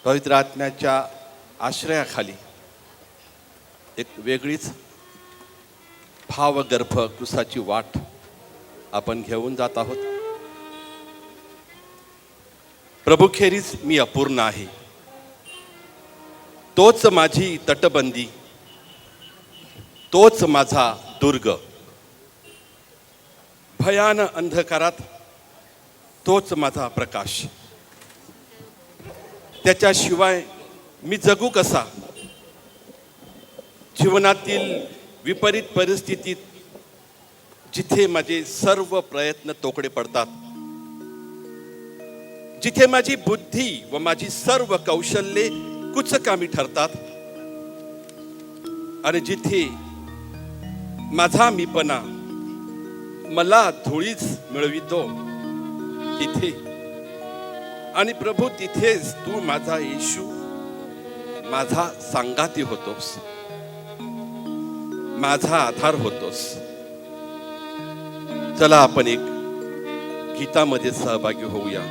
पवित्र आत्म्याच्या आश्रयाखाली एक वेगळीच भावगर्भ कृसाची वाट आपण घेऊन जात आहोत. प्रभूखेरीज मी अपूर्ण आहे, तोच माझी तटबंदी, तोच माझा दुर्ग. भयान अंधकारात तोच माझा प्रकाश. त्याच्याशिवाय मी जगू कसा? जीवनातील विपरीत परिस्थितीत जिथे माझे सर्व प्रयत्न तोकडे पडतात, जिथे माझी बुद्धी व माझी सर्व कौशल्ये कुचकामी ठरतात आणि जिथे माझा मीपणा मला धुळीच मिळवितो, तिथे आणि प्रभू तिथेच तू माझा येशू, माझा सांगाती होतोस, माझा आधार होतोस. चला आपण एक गीतामध्ये सहभागी होऊया.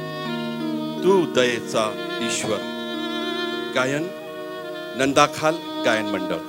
तू दयेचा ईश्वर. गायन नंदाखाल गायन मंडळ.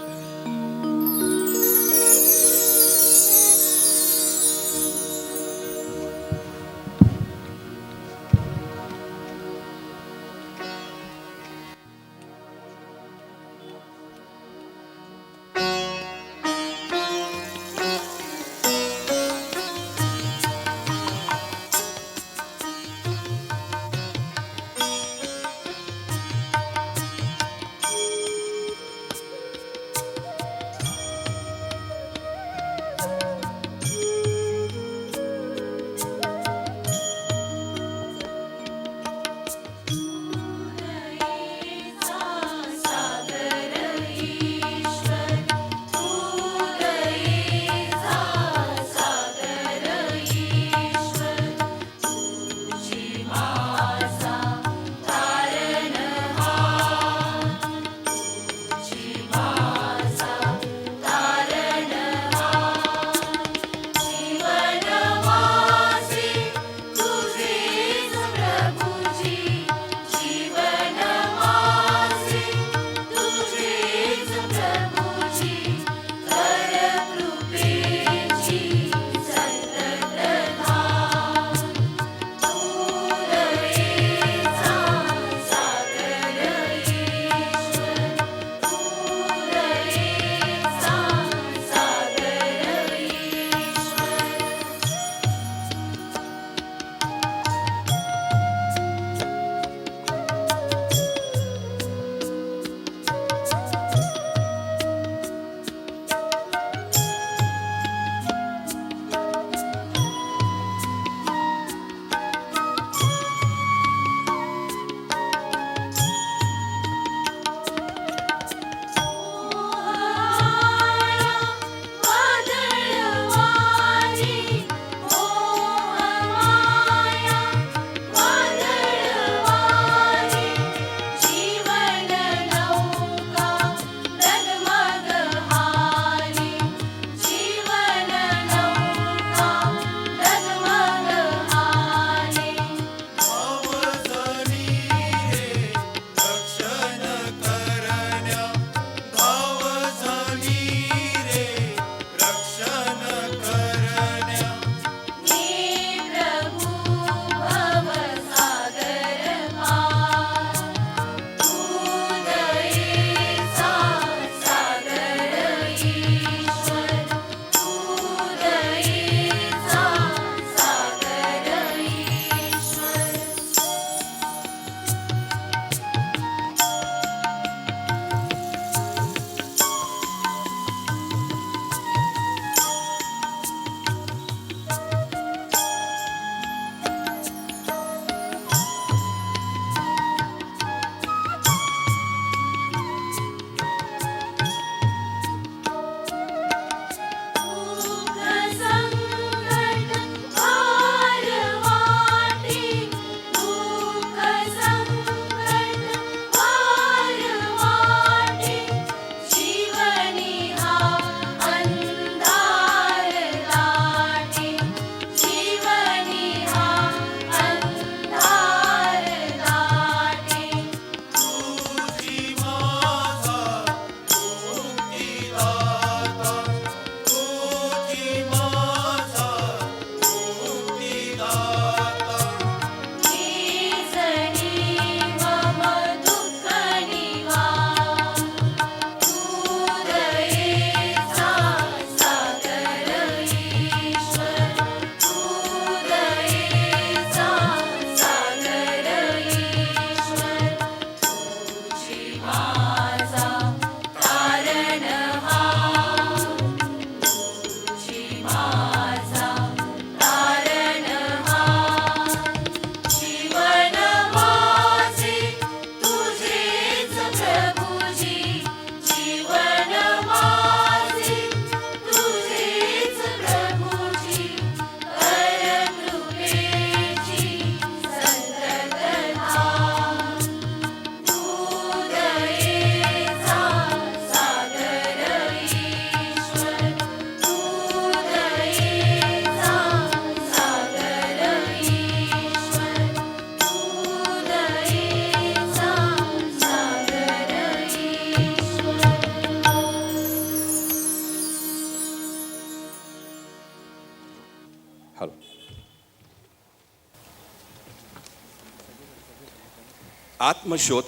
आत्मशोध,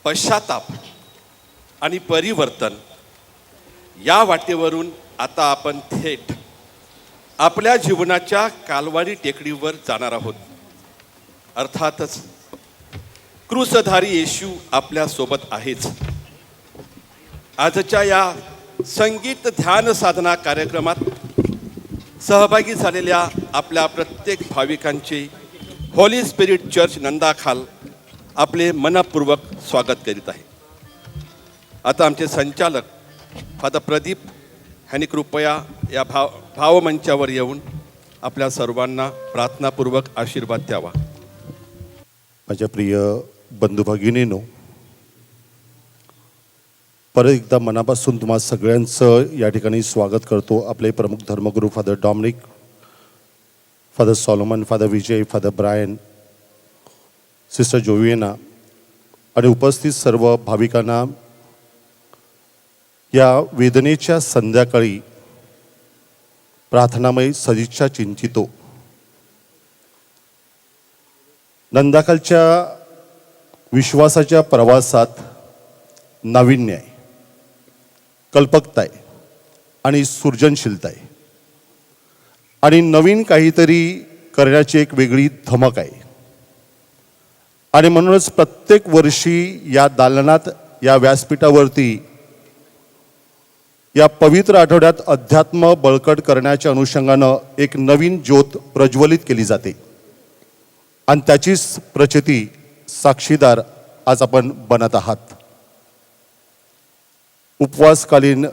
पश्चाताप आणि परिवर्तन या वाटेवरून आता आपण थेट आपल्या जीवनाच्या कालवारी टेकडीवर जाणार आहोत. अर्थातच क्रूसधारी येशू आपल्या सोबत आहेच. आजच्या या संगीत ध्यान साधना कार्यक्रमात सहभागी झालेल्या आपल्या प्रत्येक भाविकांचे होली स्पिरिट चर्च नंदाखाल आपले मनपूर्वक स्वागत करीत आहे. आता आमचे संचालक फादर प्रदीप ह्यांनी कृपया या भावमंचावर येऊन आपल्या सर्वांना प्रार्थनापूर्वक आशीर्वाद द्यावा. माझ्या प्रिय बंधू भगिनींनो, परत एकदा मनापासून तुम्हा सगळ्यांचं या ठिकाणी स्वागत करतो. आपले प्रमुख धर्मगुरू father Dominic, father Solomon, father Vijay, father Brian, sister Joviena आणि उपस्थित सर्व भाविकांना या वेदनेच्या संध्याकाळी प्रार्थनामय सदिच्छा चिंतितो. नंदाखालच्या विश्वासाच्या प्रवासात नाविन्य आहे, कल्पकता आहे आणि सृजनशीलता आहे आणि नवीन काहीतरी करण्याची एक वेगळी धमक आहे. आणि म्हणूनच प्रत्येक वर्षी या दालनात, या व्यासपीठावरती या पवित्र आठवड्यात अध्यात्म बळकट करण्याच्या अनुषंगानं एक नवीन ज्योत प्रज्वलित केली जाते आणि त्याचीच प्रचिती साक्षीदार आज आपण बनत आहात. उपवासकालीन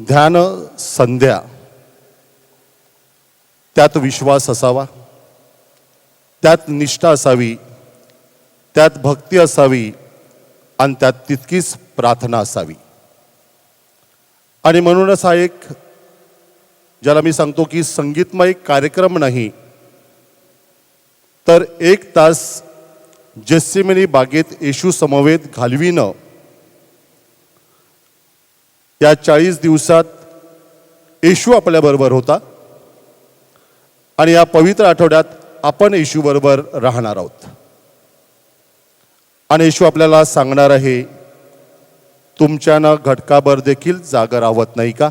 ध्यान संध्या, त्यात विश्वास असावा, त्यात निष्ठा असावी, त्यात भक्ती असावी आणि त्यात तितकीच प्रार्थना असावी. आणि म्हणूनच हा एक, ज्याला मी सांगतो की संगीतमय कार्यक्रम नाही, तर 1 तास जेसिमेनी बागेत येशू समवेत घालविणं, या 40 दिवसात येशू आपल्याबरोबर होता आणि या पवित्र आठवड्यात आपण येशूबरोबर राहणार आहोत. आणि येशू आपल्याला सांगणार आहे, तुमच्यानं घटकाभर देखील जागा राहत नाही का?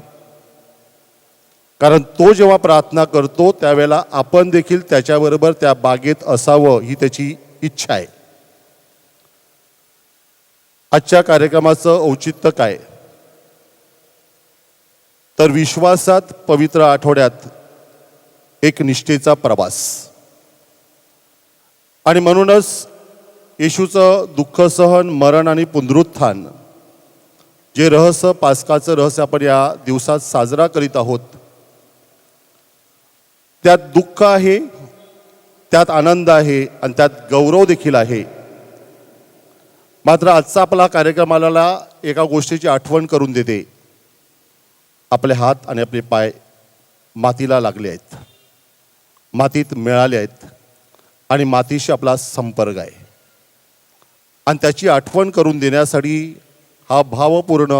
कारण तो जेव्हा प्रार्थना करतो त्यावेळेला आपण देखील त्याच्याबरोबर त्या बागेत असावं, ही त्याची इच्छा आहे. आजच्या कार्यक्रमाचं औचित्य काय? तर विश्वासात पवित्र आठवड्यात एक निष्ठेचा प्रवास. आणि म्हणूनच येशूचं दुःख सहन, मरण आणि पुनरुत्थान, जे रहस्य, पास्काचं रहस्य आपण या दिवसात साजरा करीत आहोत, त्यात दुःख आहे, त्यात आनंद आहे आणि त्यात गौरव देखील आहे. मात्र आजचा आपला कार्यक्रमाला एका गोष्टीची आठवण करून देते. आपले हात आणि आपले पाय मातीला लागले आहेत, मातीत मिळाले आहेत आणि मातीशी आपला संपर्क आहे. आणि त्याची आठवण करून देण्यासाठी हा भावपूर्ण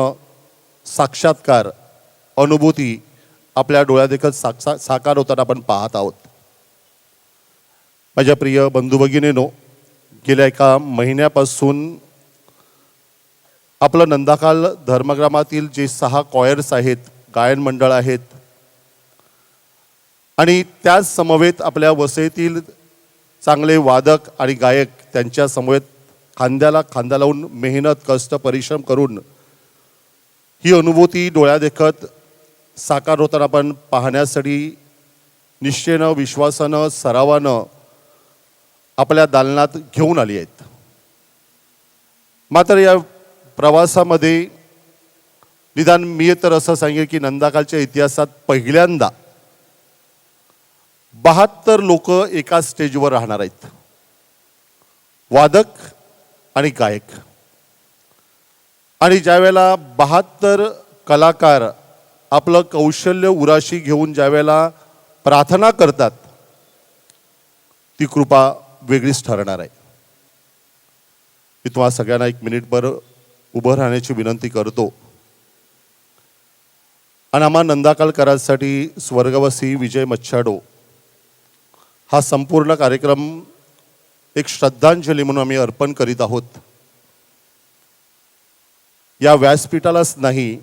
साक्षात्कार, अनुभूती आपल्या डोळ्यादेखत साकार होताना आपण पाहत आहोत. माझ्या प्रिय बंधू भगिनींनो, गेल्या एका महिन्यापासून आपलं नंदाखाल धर्मग्रामातील जे 6 कॉयर्स आहेत, गायन मंडळ आहेत, आणि त्याच समवेत आपल्या वसईतील चांगले वादक आणि गायक, त्यांच्या समवेत खांद्याला खांदा लावून मेहनत, कष्ट, परिश्रम करून ही अनुभूती डोळ्यादेखत साकार होताना आपण पाहण्यासाठी निश्चयनं, विश्वासानं, सरावानं आपल्या दालनात घेऊन आली आहेत. मात्र या प्रवासामध्ये निदान मी तर असं सांगेन की नंदाखालच्या इतिहासात पहिल्यांदा 72 लोक एका स्टेजवर राहणार आहेत, वादक आणि गायक. आणि ज्यावेळेला 72 कलाकार आपलं कौशल्य उराशी घेऊन ज्यावेळेला प्रार्थना करतात, ती कृपा वेगळीच ठरणार आहे. मी तुम्हाला सगळ्यांना 1 मिनिटभर उभं राहण्याची विनंती करतो. आणि आम्हा नंदाखालकरांसाठी स्वर्गवासी विजय मच्छाडो हा संपूर्ण कार्यक्रम एक श्रद्धांजली म्हणून आम्ही अर्पण करीत आहोत. या व्यासपीठालाच नाही,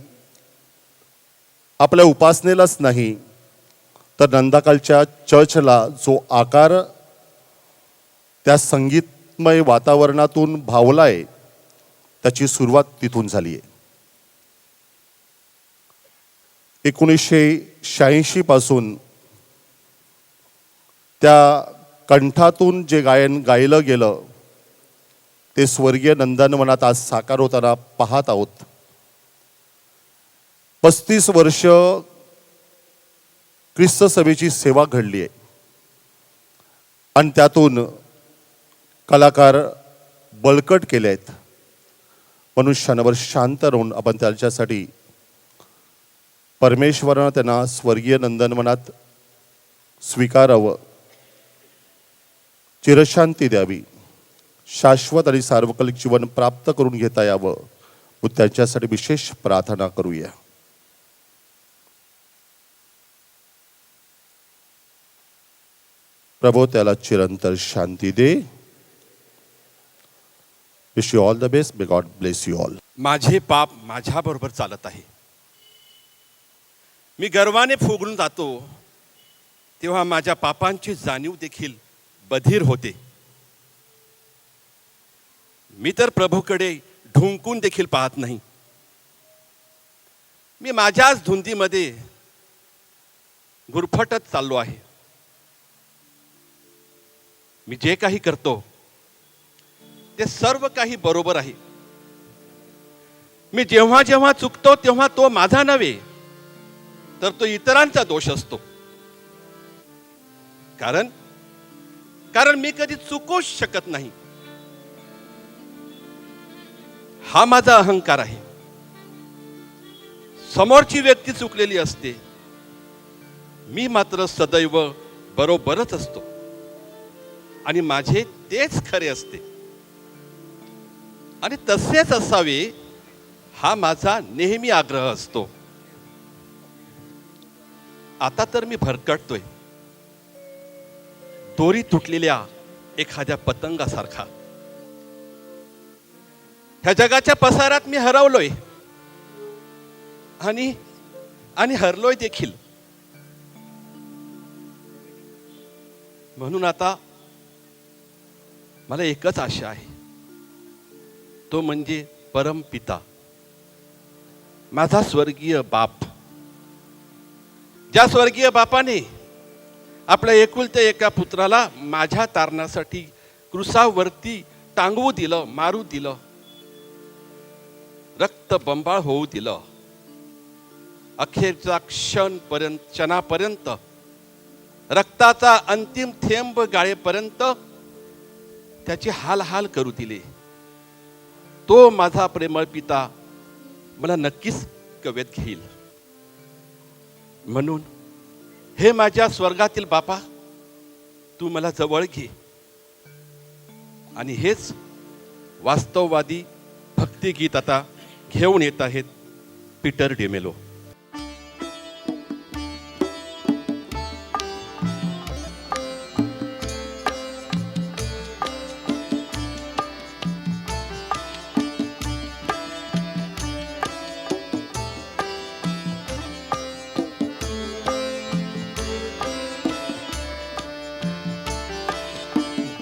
आपल्या उपासनेलाच नाही, तर नंदाखालच्या चर्चला जो आकार त्या संगीतमय वातावरणातून भावलाय, त्याची सुरुवात तिथून झाली आहे. 1986 पासून त्या कंठातून जे गायन गायलं गेलं ते स्वर्गीय नंदनवनात आज साकार होताना पाहत आहोत. 35 वर्ष ख्रिस्त सभेची सेवा घडली आहे आणि त्यातून कलाकार बळकट केले आहेत. मनुष्यावर शांत राहून आपण त्यांच्यासाठी परमेश्वरानं त्यांना स्वर्गीय नंदनवनात स्वीकारावं, चिरशांती द्यावी, शाश्वत आणि सार्वकालिक जीवन प्राप्त करून घेता यावं व त्यांच्यासाठी विशेष प्रार्थना करूया. प्रभू त्याला चिरंतर शांती दे. Wish you all the best. May God bless you all. माझे पाप माझ्याबरोबर चालत आहे. मी गर्वाने फुगून जातो तेव्हा माझ्या पापांची जाणीव देखील बधीर होते. मी तर प्रभूकडे ढुंकून देखील पाहत नाही. मी माझ्याच धुंदीमध्ये गुरफटत चाललो आहे. मी जे काही करतो ते सर्व काही बरोबर आहे. मी जेव्हा जेव्हा चुकतो तेव्हा तो माझा नव्हे तर तो इतरांचा दोष असतो. कारण मी कधी चुकूच शकत नाही. हा माझा अहंकार आहे. समोरची व्यक्ती चुकलेली असते, मी मात्र सदैव बरोबरच असतो आणि माझे तेच खरे असते आणि तसेच असावे हा माझा नेहमी आग्रह असतो. आता तर मी भरकटतोय दोरी तुटलेल्या एखाद्या पतंगासारखा. ह्या जगाच्या पसारात मी हरवलोय आणि हरलोय देखील. म्हणून आता मला एकच आशा आहे, तो म्हणजे परमपिता, माझा स्वर्गीय बाप. ज्या स्वर्गीय बापाने आपल्या एकुलत्या एका पुत्राला माझ्या तारणासाठी क्रुसावरती टांगवू दिलं, मारू दिलं, रक्त बंबाळ होऊ दिलं, अखेरच्या क्षणापर्यंत रक्ताचा अंतिम थेंब गाळेपर्यंत त्याचे हाल हाल करू दिले. तो माझा प्रेमळ पिता मला नक्कीच कवेत घेईल. म्हणून हे माझ्या स्वर्गातील बापा, तू मला जवळ घे आणि हेच वास्तववादी भक्तिगीत आता घेऊन येत आहेत पीटर डिमेलो.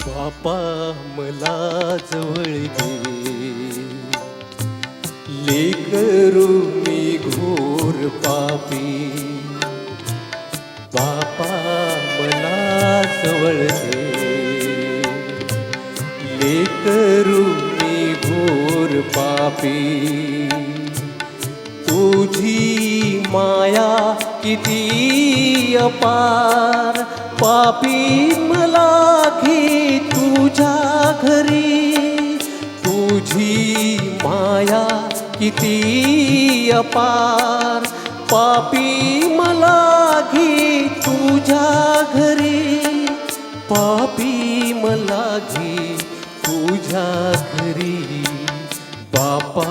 बापा मला जवळ घे, लेकरू मी घोर पापी. बापा मला जवळ घे, लेकरू मी घोर पापी. तुझी माया किती अपार, पापी मला घे तुझ्या घरी. तुझी माया किती अपार, पापी मला घे तुझ्या घरी. पापी मला घे तुझ्या घरी. बापा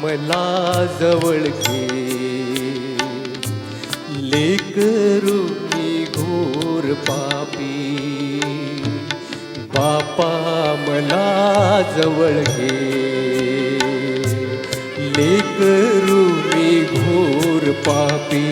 मला जवळ घे, लेकरू मी घोर पापी. बापा मला जवळ घे, लेकरू मी घोर पापी.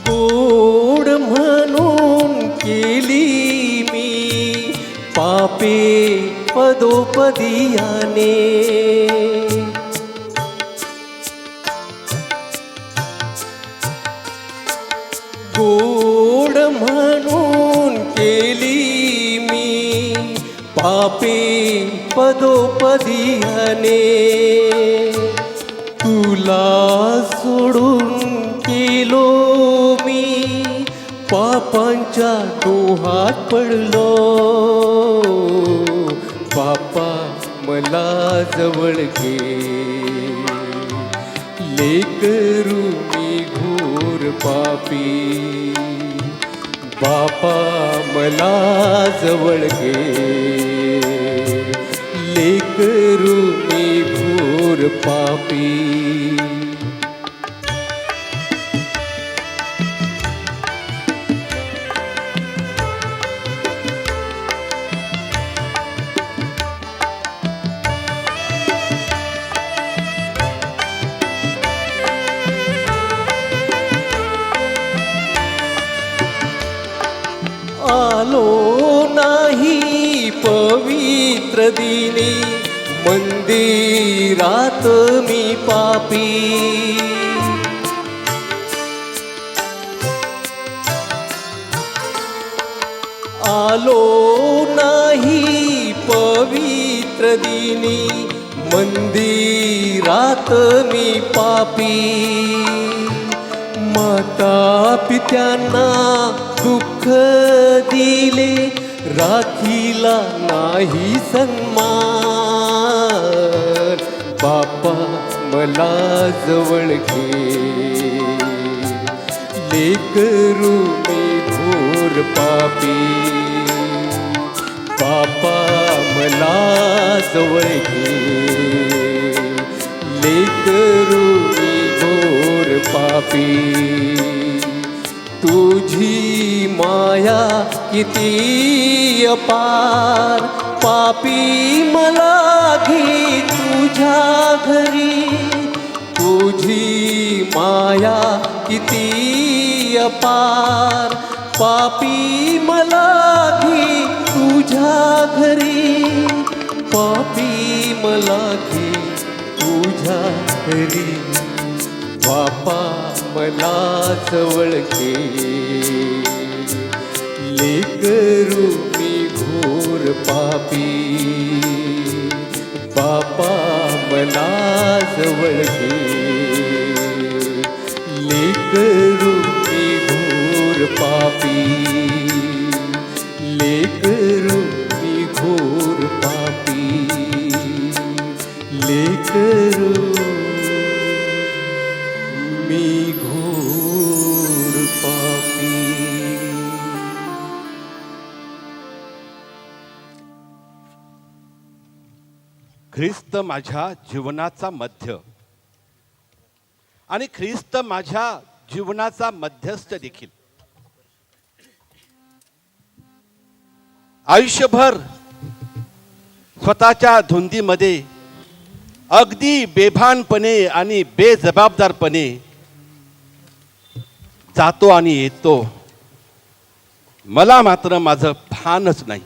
गोड म्हणून केली मी पापे पदोपदियाने, गोड म्हणून केली मी पापे पदोपदियाने, तुला सोडून केलो मी पापांच्या डोहात पडलो. बापा मला जवळ घे, लेकरू मी घोर पापी. बापा मला जवळ घे, लेकरू मी घोर पापी. आलो नाही पवित्र दिनी, मंदिरात मी पापी. आलो नाही पवित्र दिनी, मंदिरात मी पापी. माता पित्यांना दुःख दिले, राखीला नाही सन्मान. बापा मला जवळ घे, लेकरू मी घोर पापी. बापा मला जवळ घे, लेकरू मी घोर पापी. तुझी माया किती अपार, पापी मला घे तुझ्या घरी. तुझी माया किती अपार, पापी मला घे तुझ्या घरी. पापी मला घे तुझ्या घरी. बापा मला जवळ घे, लेकरू मी घोर पापी. बापा मला जवळ घे, लेकरू मी घोर पापी. लेकरू मी घोर पापी. लेकरू मी घोर पापी. ख्रिस्त माझ्या जीवनाचा मध्य आणि ख्रिस्त माझ्या जीवनाचा मध्यस्थ देखील. आयुष्यभर स्वतःच्या धुंदीमध्ये अगदी बेभानपणे आणि बेजबाबदारपणे जातो आणि येतो. मला मात्र माझं भानच नाही.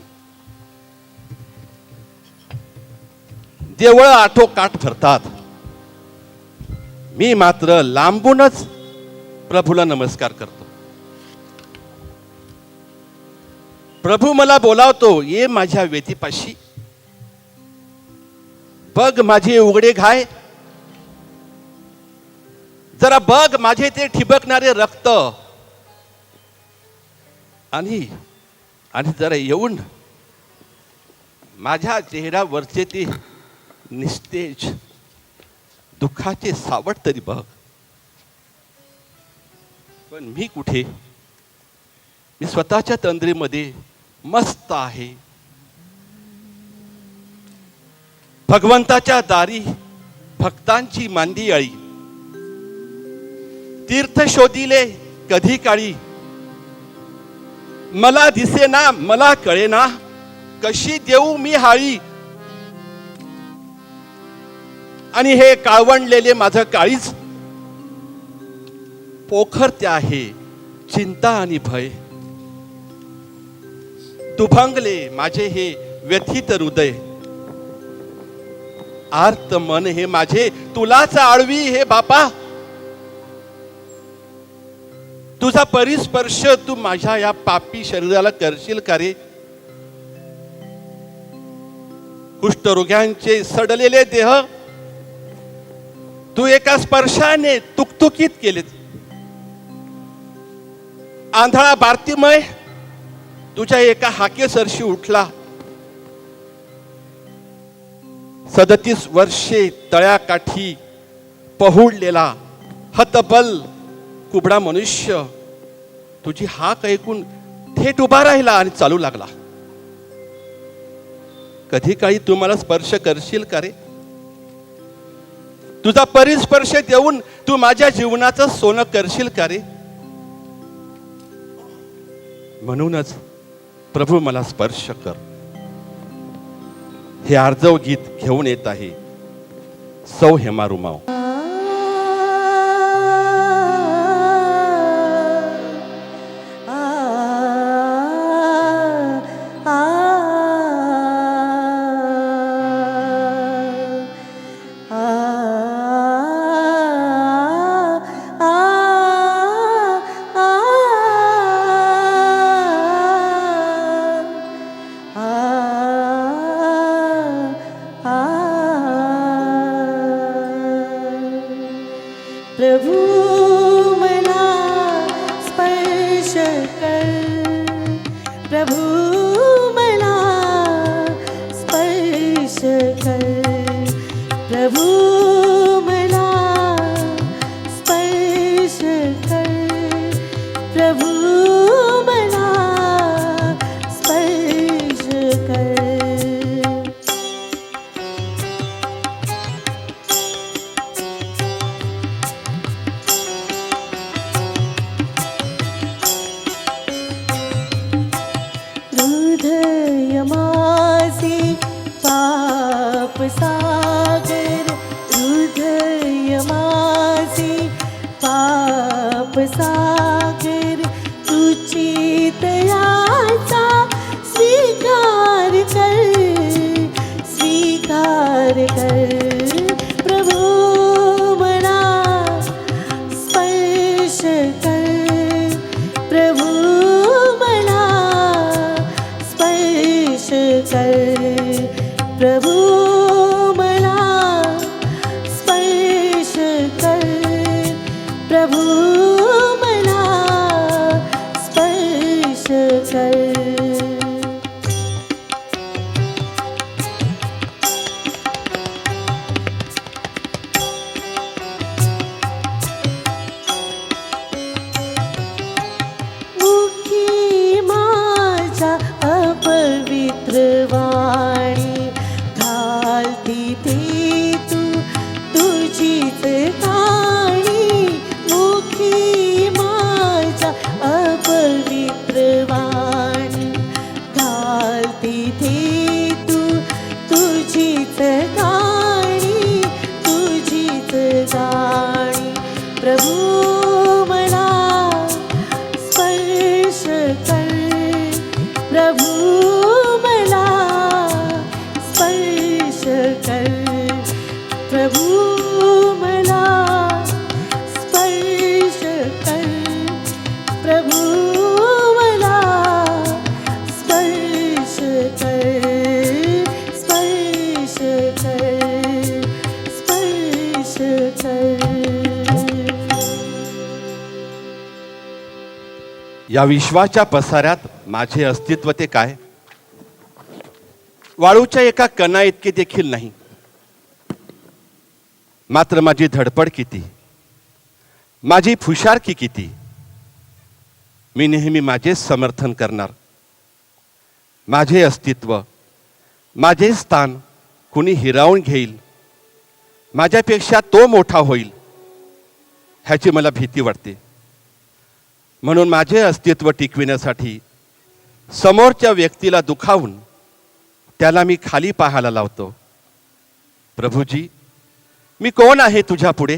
देवळं आठोकाठ भरतात, मी मात्र लांबूनच प्रभूला नमस्कार करतो. प्रभू मला बोलावतो, ये माझ्या वेदीपाशी, बघ माझे उघडे घाय, जरा बघ माझे ते ठिबकणारे रक्त, आणि जरा येऊन माझ्या चेहऱ्यावरचे ते निस्तेज दुःखाचे सावट तरी बघ. पण मी कुठे? मी स्वतःच्या तंद्रीमध्ये मस्त आहे. भगवंताच्या दारी भक्तांची मांदी अळी. तीर्थ शोधिले कधी काळी. मला दिसेना, मला कळेना, कशी देऊ मी हाळी. आणि हे काळवंडलेले माझं काळीच पोखरते आहे चिंता आणि भय. दुभंगले माझे हे व्यथित हृदय. आर्त मन हे माझे तुलाच आळवी हे बापा. तुझा परिस्पर्श तू माझ्या या पापी शरीराला करशील का रे? कुष्ठरोग्यांचे सडलेले देह तू एका स्पर्शाने तुकतुकीत केलेत. आंधळा बार्तिमय तुझ्या एका हाकेसरशी उठला. 37 वर्षे तळ्याकाठी पहुडलेला हतबल कुबडा मनुष्य तुझी हाक ऐकून थेट उभा राहिला आणि चालू लागला. कधी काळी तू मला स्पर्श करशील का रे? तुझा परिस्पर्श देऊन तू माझ्या जीवनाचं सोनं करशील का रे? म्हणूनच प्रभू मला स्पर्श कर. हे आर्जव गीत घेऊन येत आहे सौ हेमा रुमाव. प्रभु मला स्पर्श कर. प्रभु मला स्पर्श कर. प्रभु मला स्पर्श कर. प्रभु मला स्पर्श कर. हृदय माझे पाप सागर. हृदय माझे पाप सागर. तुझी दयाचा स्वीकार कर. स्वीकार कर. प्रभु मला स्पर्श कर. प्रभु मला स्पर्श कर. प्रभु मला स्पर्श कर. प्रभु मला स्पर्श कर. मुखी माझ्या अपवित्र वाणी घालती ते तू तुझीच काणी. मुखी माझ्या अपवित्र वाणी घालती ते तू तुझीच काणी. तुझीच गाणी. प्रभु मला स्पर्श कर. प्रभु मला स्पर्श कर. प्रभु मला स्पर्श कर. प्रभु मला स्पर्श कर. स्पर्श कर. स्पर्श कर. या विश्वाच्या पसाऱ्यात माझे अस्तित्व ते काय? वाळूच्या एका कणा इतके देखील नाही. मात्र माझी धडपड किती, माझी फुशारकी किती. मी नेहमी माझेच समर्थन करणार. माझे अस्तित्व, माझे स्थान कुणी हिरावून घेईल, माझ्यापेक्षा तो मोठा होईल ह्याची मला भीती वाटते. म्हणून माझे अस्तित्व टिकविण्यासाठी समोरच्या व्यक्तीला दुखावून त्याला मी खाली पाहायला लावतो. प्रभूजी, मी कोण आहे तुझ्या पुढे?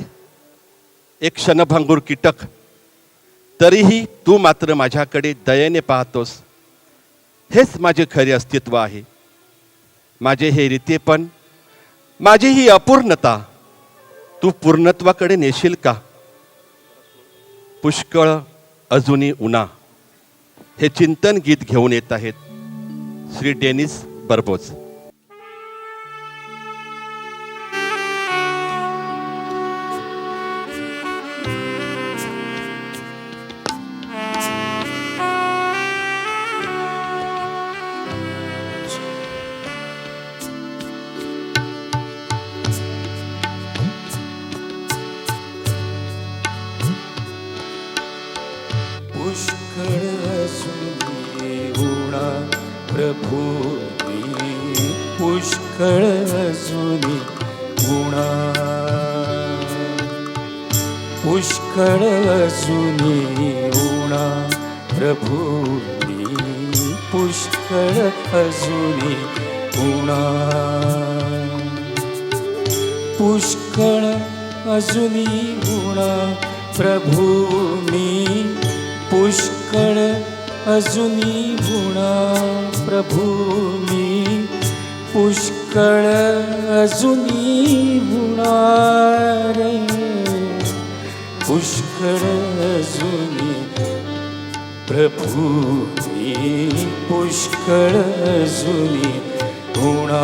एक क्षणभंगूर कीटक. तरीही तू मात्र माझ्याकडे दयेने पाहतोस. हेच माझे खरे अस्तित्व आहे. माझे हे रितेपण, माझी ही अपूर्णता तू पूर्णत्वाकडे नेशील का? पुष्कळ अजूनी उन्हा हे चिंतन गीत घेऊन येत आहेत श्री डेनिस बर्बोज. पुष्कळ अजूनी उणा प्रभू मी, पुष्कळ अजूनी उणा, पुष्कळ अजूनी उणा प्रभू मी, पुष्कळ अजूनी उणा, पुष्कळ अजूनी उणा प्रभू मी, पुष्कळ अजूनी उणा प्रभू मी, पुष्कळ अजूनी उणा रे, पुष्कळ अजूनी प्रभू मी, पुष्कळ अजूनी उणा.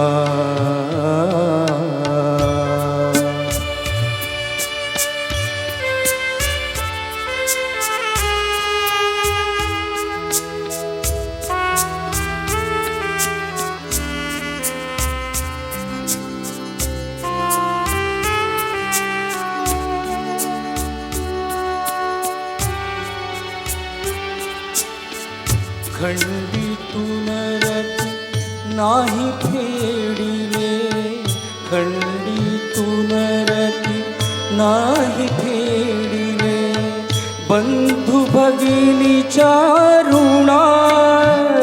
खंडीतून रती नाही फेडिले, खंडीतून रती नाही फेडिले, बंधू भगिनीच्या ऋणा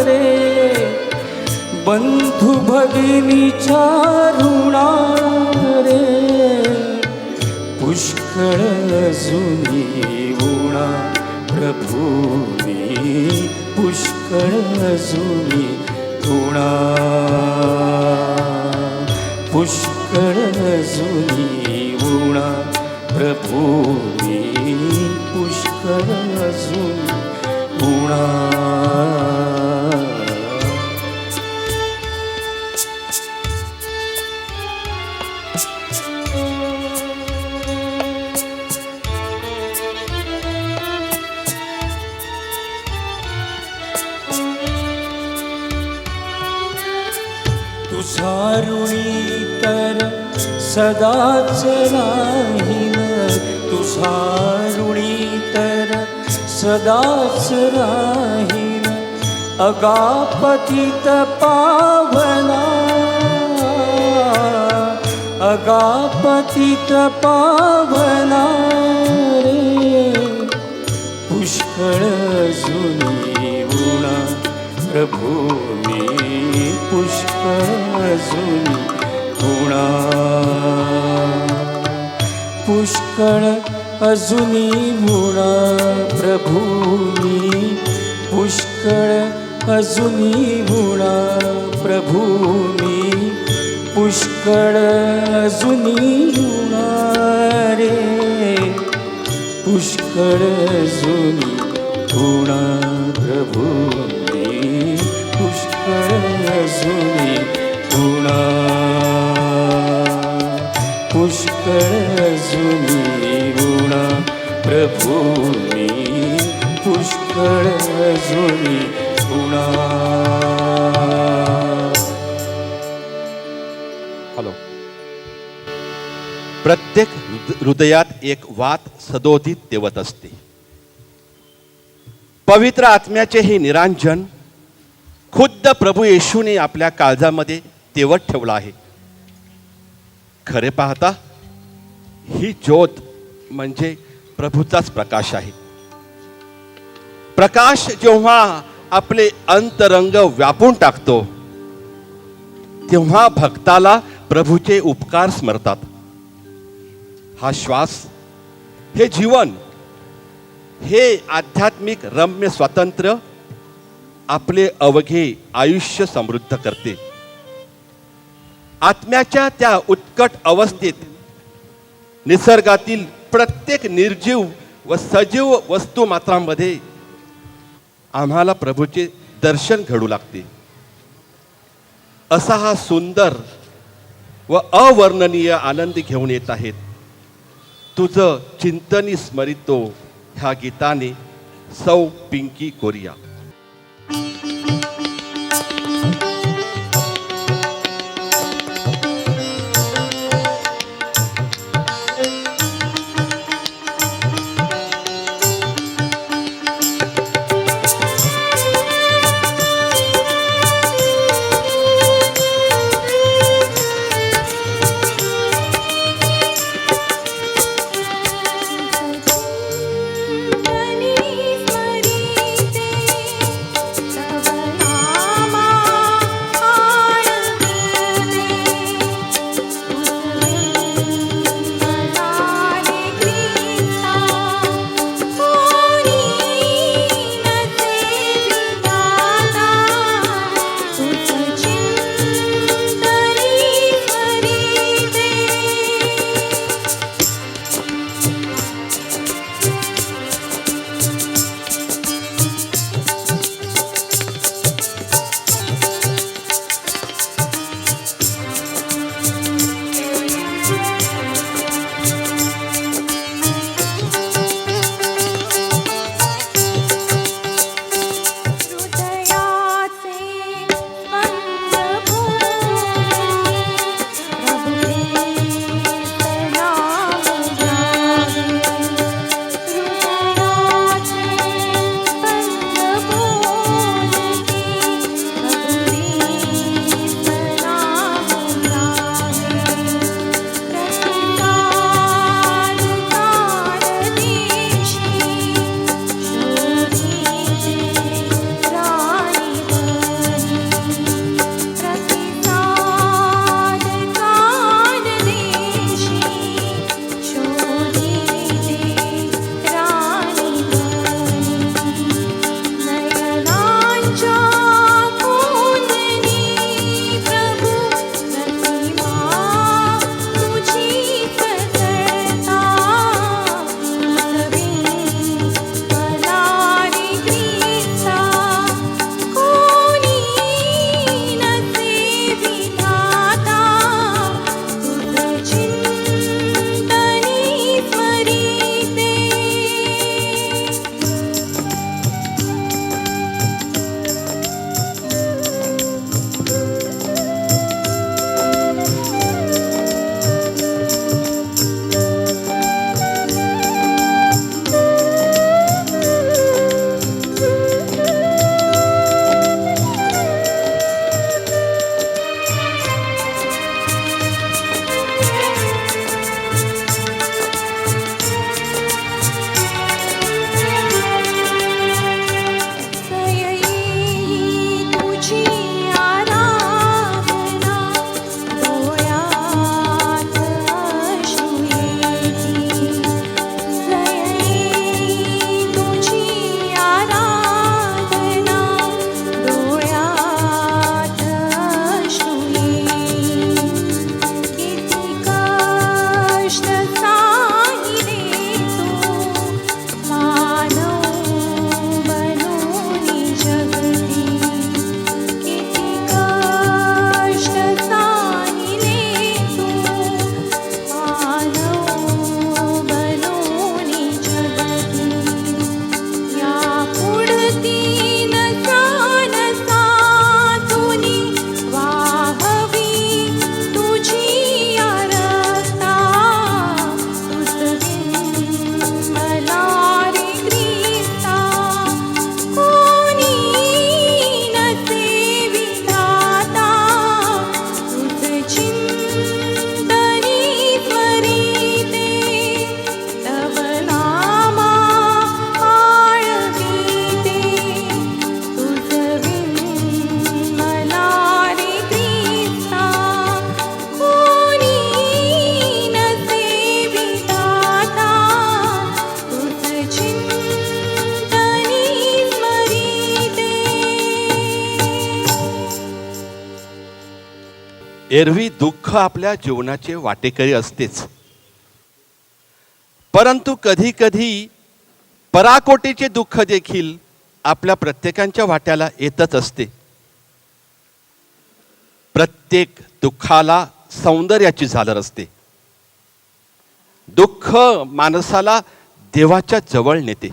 रे, बंधू भगिनीच्या ऋणा रे, पुष्कळ अजूनी उणा प्रभू मी, पुष्कळ अजूनी उणा, पुष्कळ अजूनी उणा प्रभू मी, पुष्कळ अजूनी उणा. तुझा ऋणी तर सदाच राहीन, तुझा ऋणी तर सदाच राहीन, अगापतित पावना, अगापतित पावना रे, पुष्कळ अजूनी उणा प्रभू मी, पुष्कळ अजूनी उणा, पुष्कळ अजूनी उणा प्रभू मी, पुष्कळ अजूनी उणा प्रभू मी, पुष्कळ अजूनी उणा रे, पुष्कळ अजूनी उणा प्रभू मी, पुष्कळ अजूनी उणा, पुष्कळ अजूनी उणा प्रभू मी, पुष्कळ अजूनी उणा. हॅलो. प्रत्येक हृदयात एक वात सदोदित तेवत असते. पवित्र आत्म्याचे हे निरांजन खुद्द प्रभू येशूने आपल्या काळजामध्ये तेवत ठेवलं आहे. खरे पाहता ही ज्योत म्हणजे प्रभूचाच प्रकाश आहे. प्रकाश जेव्हा आपले अंतरंग व्यापून टाकतो तेव्हा भक्ताला प्रभूचे उपकार स्मरतात. हा श्वास, हे जीवन, हे आध्यात्मिक रम्य स्वातंत्र्य आपले अवघे आयुष्य समृद्ध करते. आत्म्याच्या त्या उत्कट अवस्थेत निसर्गातील प्रत्येक निर्जीव व सजीव वस्तुमात्रांमध्ये आम्हाला प्रभूचे दर्शन घडू लागते. असा हा सुंदर व अवर्णनीय आनंद घेऊन येत आहेत. तुझं चिंतनी स्मरितो ह्या गीताने सौ पिंकी कोरिया. मनी स्मरिते एरवी दुःख आपल्या जीवनाचे वाटेकरी असतेच, परंतु कधी कधी पराकोटीचे दुःख देखील आपल्या प्रत्येकाच्या वाट्याला येतच असते. प्रत्येक दुःखाला सौंदर्याची झालर असते. दुःख माणसाला देवाच्या जवळ नेते.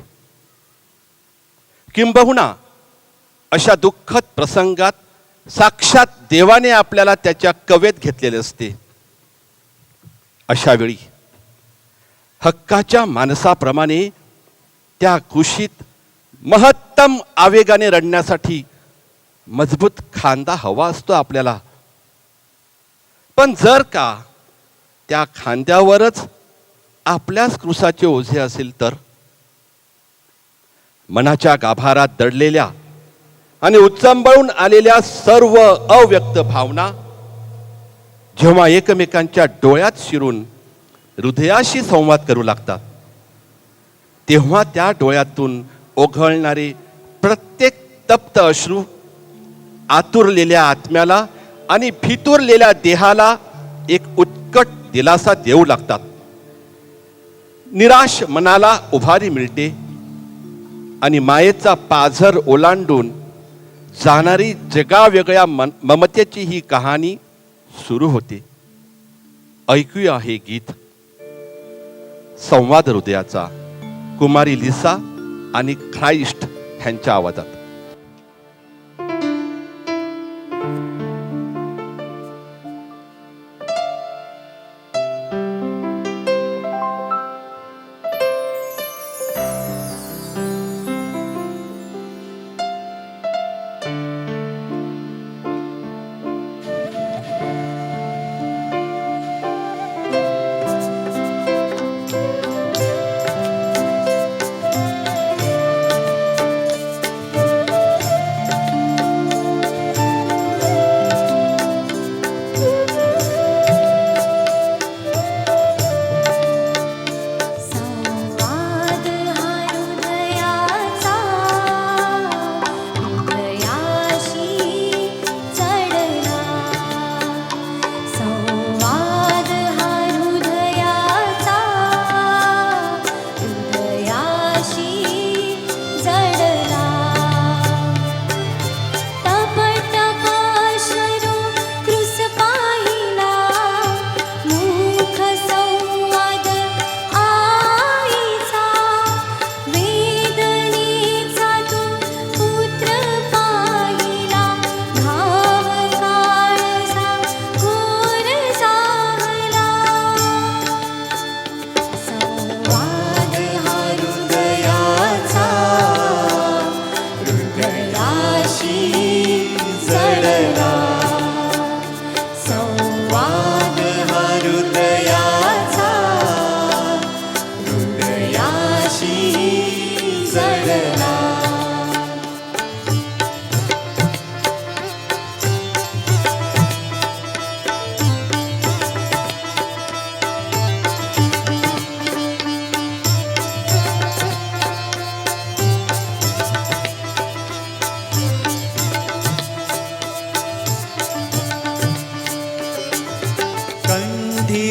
किंबहुना अशा दुःखद प्रसंगात साक्षात देवाने आपल्याला त्याच्या कवेत घेतलेले असते. अशा वेळी हक्काच्या माणसाप्रमाणे त्या कुशीत महत्तम आवेगाने रडण्यासाठी मजबूत खांदा हवा असतो आपल्याला. पण जर का त्या खांद्यावरच आपल्याच क्रूसाचे ओझे असेल तर मनाच्या गाभारात दडलेल्या आणि उच्चंबळून आलेल्या सर्व अव्यक्त भावना जेव्हा एकमेकांच्या डोळ्यात शिरून हृदयाशी संवाद करू लागतात, तेव्हा त्या डोळ्यातून ओघळणारे प्रत्येक तप्त अश्रू आतुरलेल्या आत्म्याला आणि फितुरलेल्या देहाला एक उत्कट दिलासा देऊ लागतात. निराश मनाला उभारी मिळते आणि मायेचा पाझर ओलांडून जाणारी जगावेगळ्या ममतेची ही कहाणी सुरू होते. ऐकूया हे गीत संवाद हृदयाचा कुमारी लिसा आणि ख्राइस्ट ह्यांच्या आवाजात.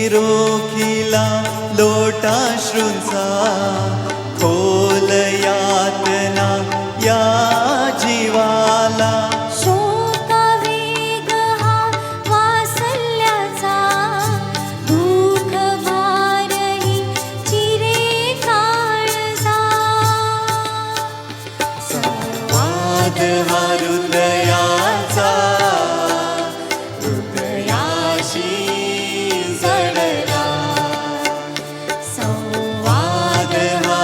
रोखिला लोटाश्रूंचा खोल यातना या जीवाला शोकावेग हा वासल्याचा दुःख भारही चिरे काळजा संवाद हा हृदयाचा हृदयाशी जडला संवाद हा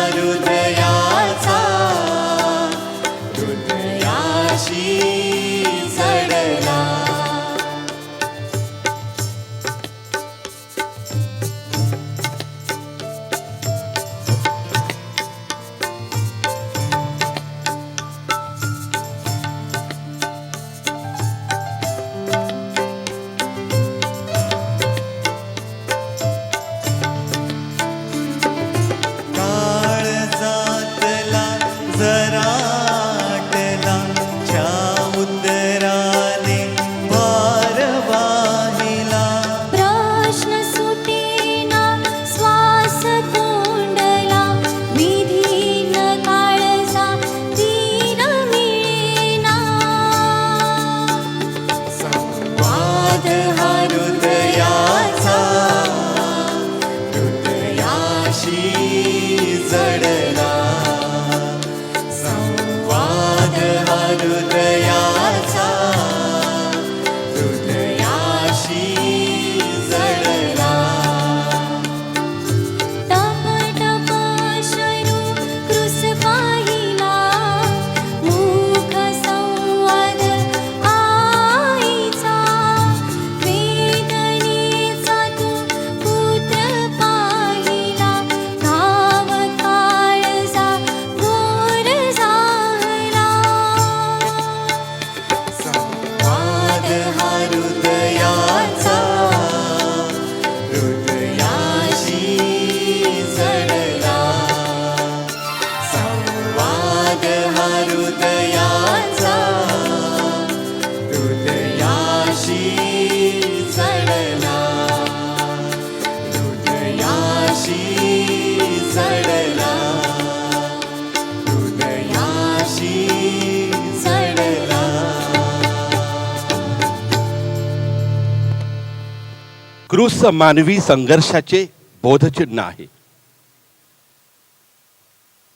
क्रूस मानवी संघर्षाचे बोधचिन्ह आहे.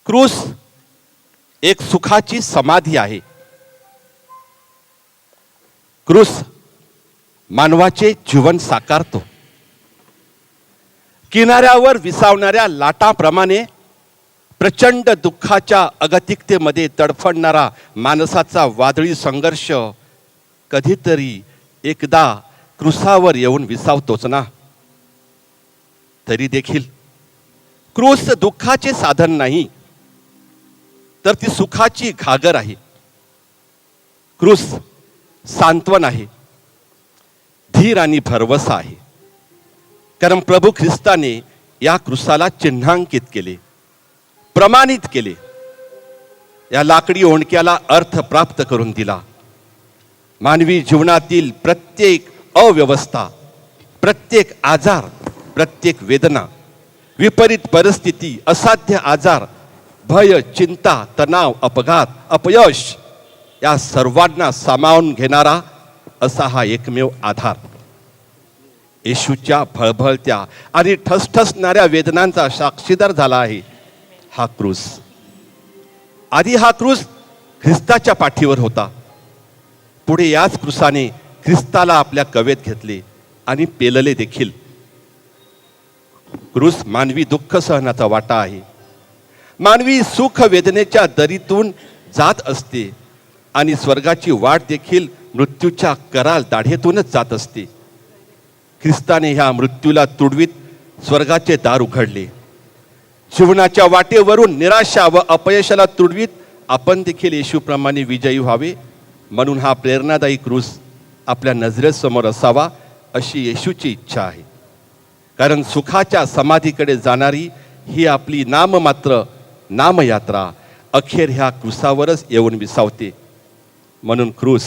क्रूस एक सुखाची समाधी आहे. क्रूस मानवाचे जीवन साकारतो. किनाऱ्यावर विसावणाऱ्या लाटाप्रमाणे प्रचंड दुःखाच्या अगतिकतेमध्ये तडफडणारा माणसाचा वादळी संघर्ष कधीतरी एकदा क्रूसावर येऊन विसावतोच ना. तरी देखील क्रूस दुःखाचे साधन नाही, तर ती सुखाची घागर आहे. क्रूस सांत्वन आहे, धीर आणि भरवसा आहे. कारण प्रभू ख्रिस्ताने या क्रूसाला चिन्हांकित केले, प्रमाणित केले. या लाकडी ओंडक्याला अर्थ प्राप्त करून दिला. मानवी जीवनातील प्रत्येक अव्यवस्था, प्रत्येक आजार, प्रत्येक वेदना, विपरीत परिस्थिती, असाध्य आजार, भय, चिंता, तणाव, अपघात, अपयश या सर्वांना सामावून घेणारा असा हा एकमेव आधार. येशूच्या भळभळत्या आणि ठसठसणाऱ्या वेदनांचा साक्षीदार झाला आहे हा क्रूस. आधी हा क्रूस ख्रिस्ताच्या पाठीवर होता. पुढे याच क्रूसाने ख्रिस्ताला आपल्या कवेत घेतले आणि पेलले देखील. क्रूस मानवी दुःख सहनाचा वाटा आहे. मानवी सुख वेदनेच्या दरीतून जात असते आणि स्वर्गाची वाट देखील मृत्यूच्या कराल दाढेतूनच जात असते. ख्रिस्ताने ह्या मृत्यूला तुडवीत स्वर्गाचे दार उघडले. जीवनाच्या वाटेवरून निराशा व अपयशाला तुडवीत आपण देखील येशूप्रमाणे विजयी व्हावे, म्हणून हा प्रेरणादायी क्रूस आपल्या नजरेसमोर असावा अशी येशूची इच्छा आहे. कारण सुखाच्या समाधीकडे जाणारी ही आपली नाममात्र नामयात्रा अखेर ह्या क्रूसावरच येऊन विसावते. म्हणून क्रूस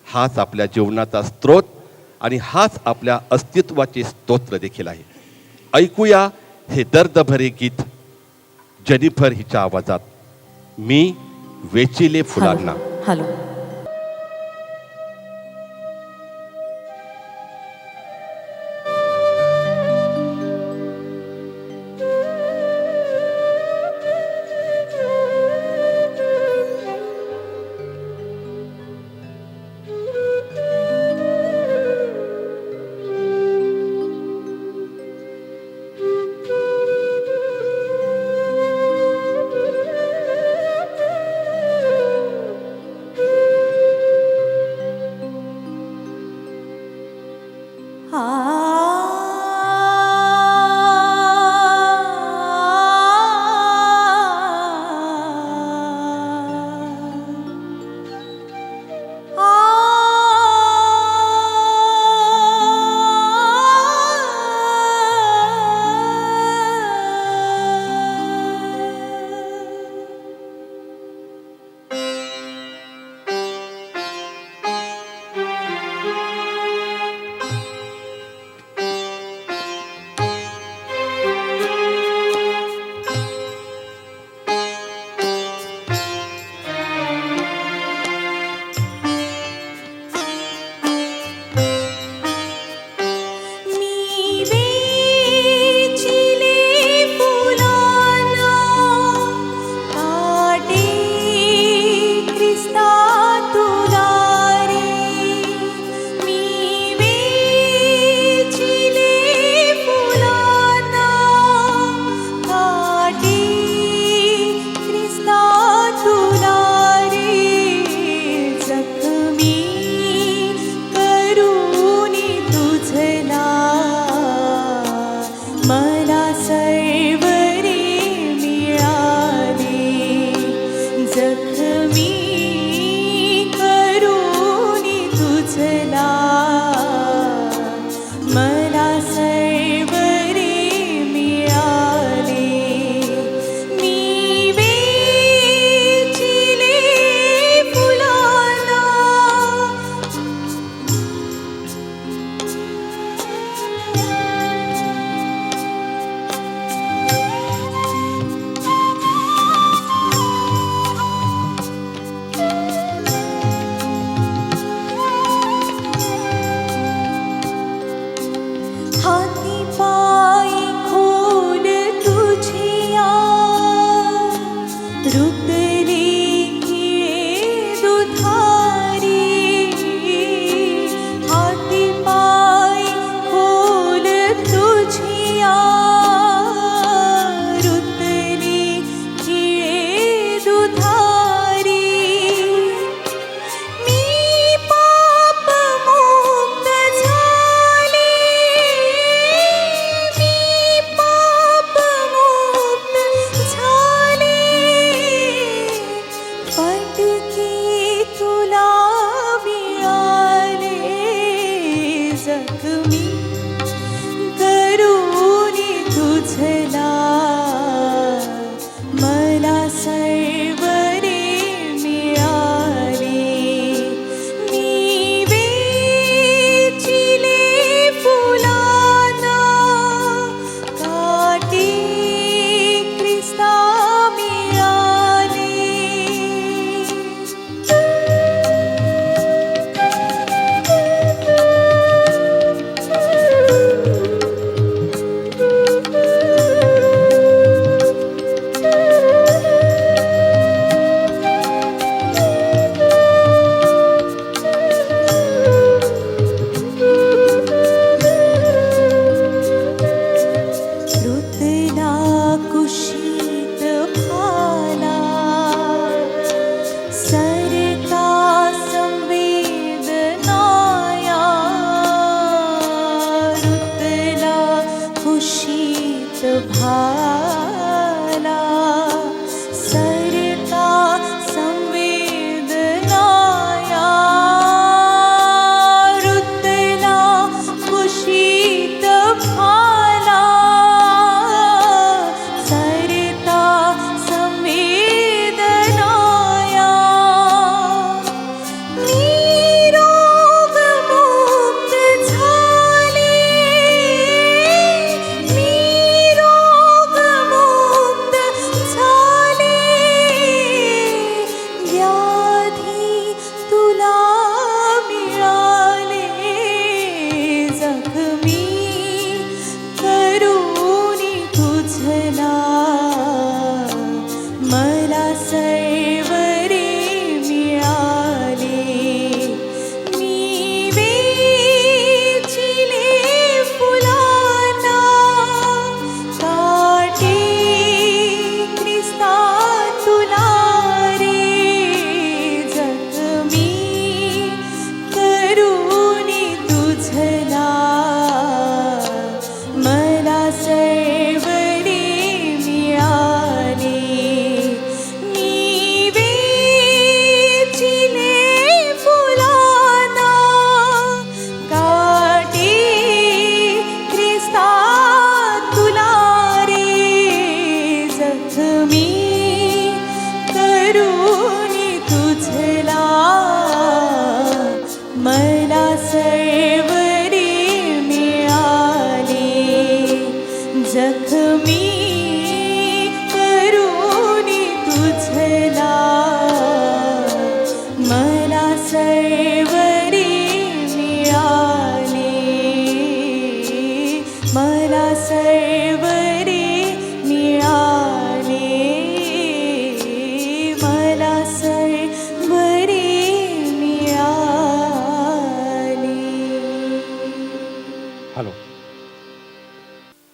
हाच आपल्या जीवनाचा स्रोत आणि हाच आपल्या अस्तित्वाचे स्तोत्र देखील आहे. ऐकूया हे दर्दभरे गीत जेनिफर हिच्या आवाजात, मी वेचिले फुलांना. हॅलो.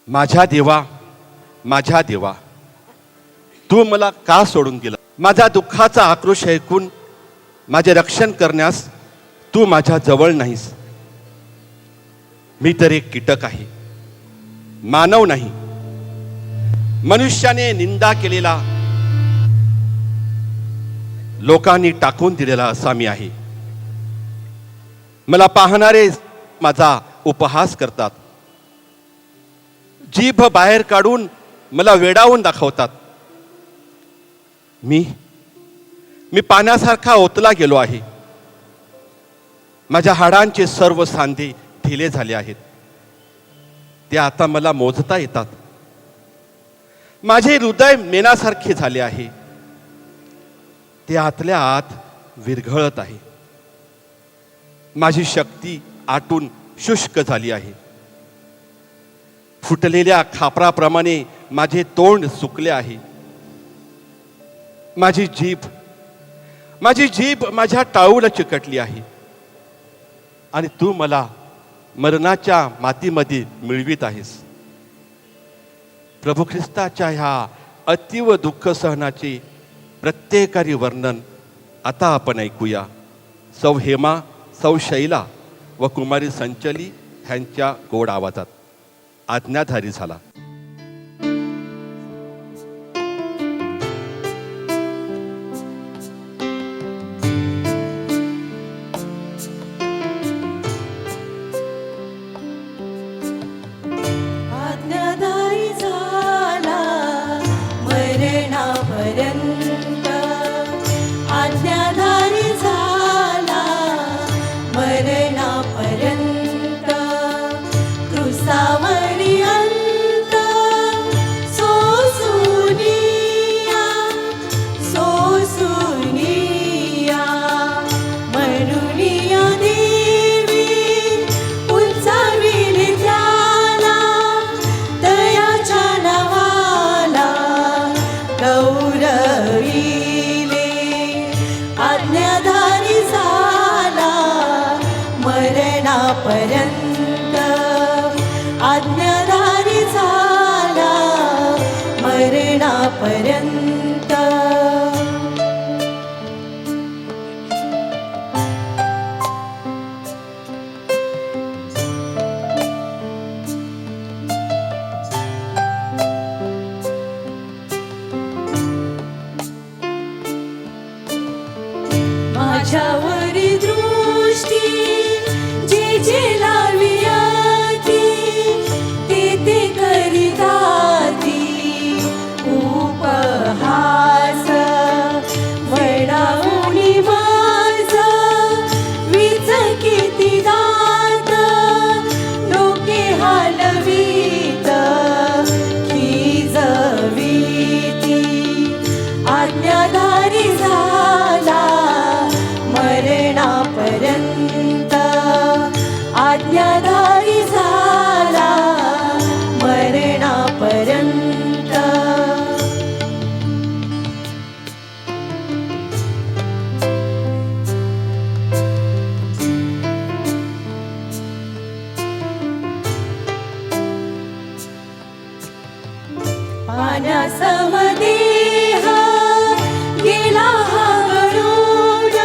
माझ्या देवा, तू मला का सोडून गेला? माझा दुःखाचा आक्रोश ऐकून माझे रक्षण करण्यास तू माझ्या जवळ नाहीस. मी तर एक कीटक आहे, मानव नाही. मनुष्याने निंदा केलेला, लोकांनी टाकून दिलेला असा मी आहे. मला पाहणारे माझा उपहास करतात, जीभ बाहेर काढून मला वेडावून दाखवतात. मी पाण्यासारखा ओतला गेलो आहे. माझ्या हाडांचे सर्व सांधे ढिले झाले आहेत, ते आता मला मोजता येतात. माझे हृदय मेणासारखे झाले आहे, ते आतल्या आत विरघळत आहे. माझी शक्ती आटून शुष्क झाली आहे. फुटलेल्या खापराप्रमाणे माझे तोंड सुकले आहे. माझी जीभ माझ्या टाळूला चिकटली आहे आणि तू मला मरणाच्या मातीमध्ये मिळवीत आहेस. प्रभू ख्रिस्ताच्या ह्या अतीव दुःख सहनाचे प्रत्येकारी वर्णन आता आपण ऐकूया. सौ हेमा, सौ शैला व कुमारी संचली ह्यांच्या गोड आवाजात. आज्ञाधारी झाला. आज्ञाधारी झाला मरणापर्यंत, आज्ञाधारी झाला मरणापर्यंत. क्रूसावरी अंत सोसूनिया म्हणूनिया देवी उंचाविले त्याला, दयाच्या नावाला गौरविले. आज्ञाधारी झाला मरणापर्यंत, आज्ञाधारी झाला मरणापर्यंत. माझ्यावरी दृष्टी जे जे लावियाती, ते ते करिताती उपहास. वडाऊनी माझ विचकिती दात, डोके हालवीत खिजवीती. आज्ञाधारी झाला मरणापर्यंत, आज्ञाधारी झाला मरणापर्यंत. पाण्यासह देह गेला हा गळून,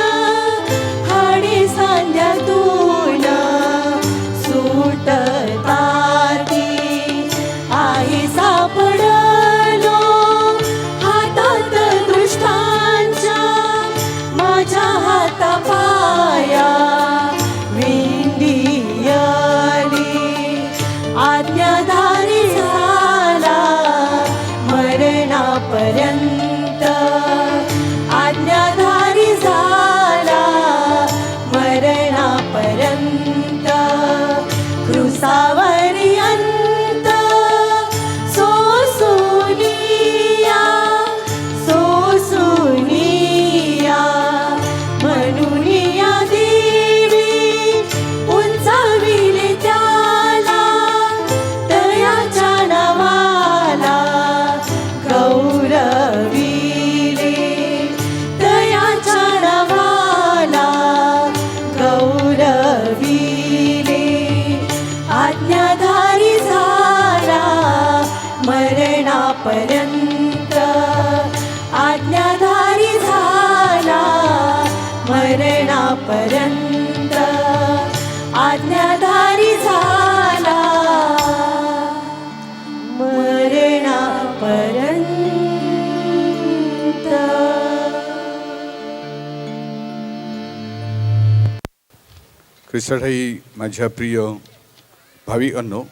हाडे सांध्यातून सुटताती. आहे सापडलो हातात दृष्टांच्या, माझ्या हातापाया विंडियली. आज्ञाधारी झाला मरणापर्यंत, आज्ञाधारी झाला मरणापर्यंत. क्रूसावरी अंत सोसूनिया म्हणूनिया देवी उंचाविले त्याला, दयाच्या नावाला गौरविले. दयाच्या नावाला गौरविले. आज्ञाधारी झाला ख्रिस्ताठाई माझ्या प्रिय भाविकांनो,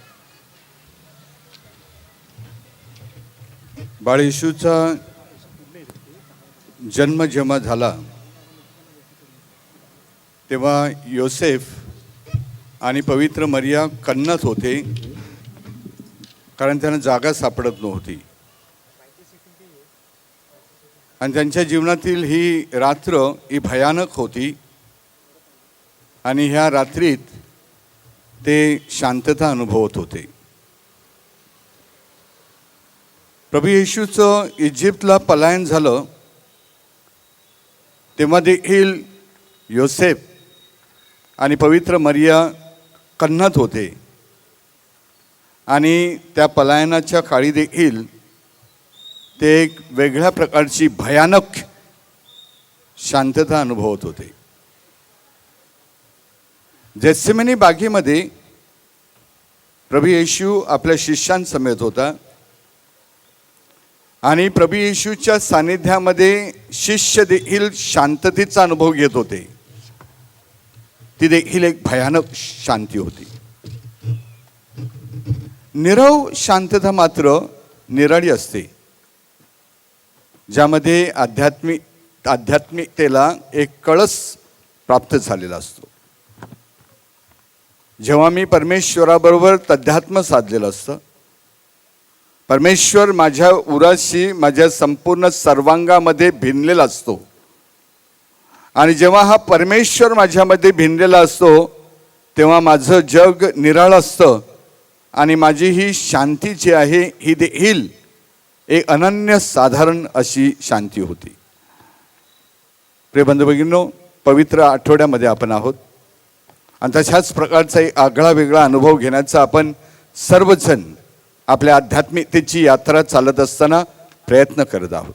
बाळ येशूचा जन्म जेव्हा झाला तेव्हा योसेफ आणि पवित्र मरिया कन्नत होते, कारण त्यांना जागा सापडत नव्हती. आणि त्यांच्या जीवनातील ही रात्र ही भयानक होती आणि ह्या रात्रीत ते शांतता अनुभवत होते. प्रभू येशूचं इजिप्तला पलायन झालं तेव्हा देखील योसेफ आणि पवित्र मरिया कन्नत होते आणि त्या पलायनाच्या काळी देखील ते एक वेगळ्या प्रकारची भयानक शांतता अनुभवत होते. गेत्सेमनी बागेमध्ये प्रभू येशू आपल्या शिष्यांसमेत होता आणि प्रभू येशूच्या सानिध्यामध्ये शिष्य देखील शांततेचा अनुभव घेत होते. ती देखील एक भयानक शांती होती. नीरव शांतता मात्र निराळी असते, ज्यामध्ये आध्यात्मिकतेला एक कळस प्राप्त झालेला असतो. जेव्हा मी परमेश्वराबरोबर तध्यात्म साधलेलं असतं, परमेश्वर माझ्या उराशी माझ्या संपूर्ण सर्वांगामध्ये भिनलेला असतो आणि जेव्हा हा परमेश्वर माझ्यामध्ये भिनलेला असतो तेव्हा माझं जग निराळं असतं आणि माझी ही शांती जी आहे ही देखील एक अनन्य साधारण अशी शांती होती. प्रिय बंधू भगिनींनो, पवित्र आठवड्यामध्ये आपण आहोत आणि तशाच प्रकारचा एक आगळा वेगळा अनुभव घेण्याचा आपण सर्वजण आपल्या आध्यात्मिकतेची यात्रा चालत असताना प्रयत्न करत आहोत.